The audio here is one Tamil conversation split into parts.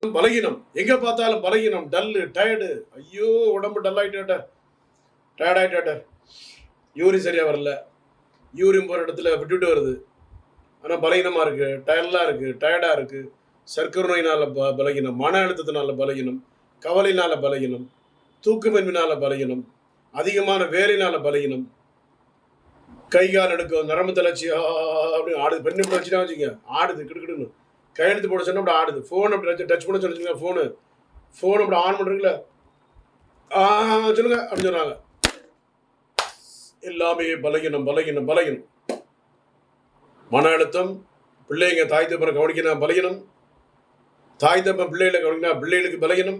பலகீனம், எங்க பார்த்தாலும் பலகீனம், டல்லு, டயர்டு. ஐயோ! உடம்பு டல் ஆயிட்டாட்ட, டயர்ட் ஆயிட்டாட்ட. யூரின் சரியா வரல. யூரின் போற இடத்துல விட்டுட்டு வருது. ஆனா பலகீனமா இருக்கு, டயர்டா இருக்கு, டயர்டா இருக்கு. சர்க்கரை நோயினால பலகீனம், மன அழுத்தத்தினால பலகீனம், கவலையினால பலகீனம், தூக்கமின்மையினால பலகீனம், அதிகமான வேலையினால பலகீனம், கை கால் எடுக்கும், நரம்பு தளர்ச்சி அப்படின்னு ஆடுது. பெண்ணு இப்படி வச்சுட்டா வச்சுங்க, ஆடுது கிடுக்கிடுன்னு. கையெழுத்து போட சொன்னா அப்படி ஆடுது. ஃபோன் அப்படி டச் பண்ண சொல்லுங்க, ஃபோன் அப்படி ஆன் பண்ணுறீங்களா? சொல்லுங்க அப்படின்னு சொன்னாங்க. எல்லாமே பலகீனம், பலகீனம், பலகீனம். மன அழுத்தம், பிள்ளைங்க தாய் தப்பனை கவனிக்கணும் பலகீனம், தாய் தப்பன் பிள்ளைகளை கவனிக்கணும் பிள்ளைகளுக்கு பலகீனம்,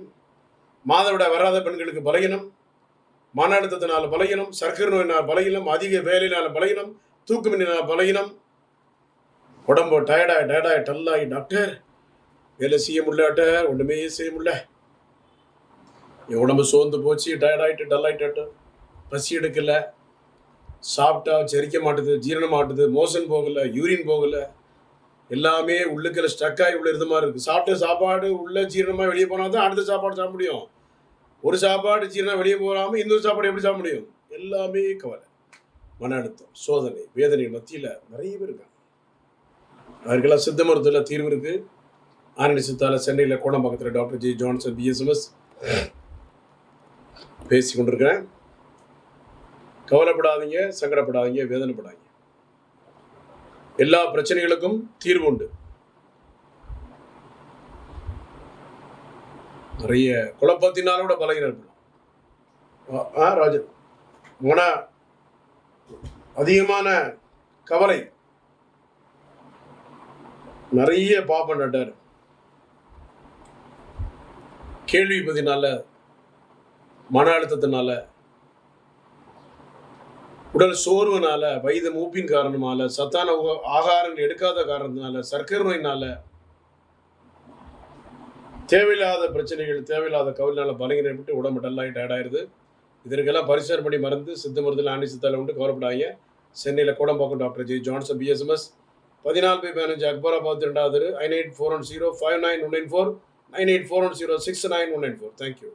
மாதவிடாய் வராத பெண்களுக்கு பலகீனம், மன அழுத்தத்தினால பலகீனம், சர்க்கரை நோயினால் பலகீனம், அதிக வேலையினால பலகீனம், தூக்கமின்மையினால பலகீனம், உடம்பு டயர்டாய் டல்லாகி டாக்டர் வேலை செய்ய முடியல டாக்டர், ஒன்றுமே செய்ய முடியல, என் உடம்பு சோர்ந்து போச்சு, டயர்டாயிட்டு டல்லாயிட்டு, பசி எடுக்கல, சாப்பிட்டா செரிக்க மாட்டுது, ஜீரணம் மாட்டுது, மோஷன் போகலை, யூரின் போகலை, எல்லாமே உள்ளுக்குள்ள ஸ்டக்காகி உள்ள இருந்த மாதிரி இருக்குது. சாப்பிட்ட சாப்பாடு உள்ள ஜீரணமாக வெளியே போனால் தான் அடுத்த சாப்பாடு சாப்பிட முடியும். ஒரு சாப்பாடு ஜீரணம் வெளியே போகாமல் இன்னொரு சாப்பாடு எப்படி சாப்பிட முடியும்? எல்லாமே கவலை, மன அழுத்தம், சோதனை, வேதனை மத்தியில் நிறைய பேர் இருக்காங்க. அவருக்கெல்லாம் சித்த மருத்துவத்தில் தீர்வு இருக்குது. ஆனடி சித்தால சென்னையில் கோடம்பாக்கத்தில் டாக்டர் ஜி ஜான்சன் பிஎஸ்எம்எஸ் பேசி கொண்டிருக்கிறேன். கவலைப்படாதீங்க, சங்கடப்படாதீங்க, வேதனைப்படாதீங்க. எல்லா பிரச்சனைகளுக்கும் தீர்வு உண்டு. நிறைய குழப்பத்தினால கூட பலகீனம் இருக்கலாம். ராஜன் மன அதிகமான கவலை, நிறைய பாப்பம் நட்டார். கேள்வி பதினால, மன அழுத்தத்தினால, உடல் சோர்வுனால, வயது மூப்பின் காரணமால, சத்தான ஆகாரங்கள் எடுக்காத காரணத்தினால, சர்க்கரை நோயினால, தேவையில்லாத பிரச்சனைகள், தேவையில்லாத கவலைனால பலகீனம் ஏற்பட்டு உடம்பு டல்லாகி டயர்டாயிருது. இதற்கெல்லாம் பரிசோதனை பண்ணி மருந்து சித்த மருந்துல ஆண்டி சித்தால உண்டு. கவலைப்படாங்க. சென்னையில் Kodambakkam doctor G Johnson BSMS 14/15 Akbarabad 2வது 9841059194 9841069194. தேங்க்யூ.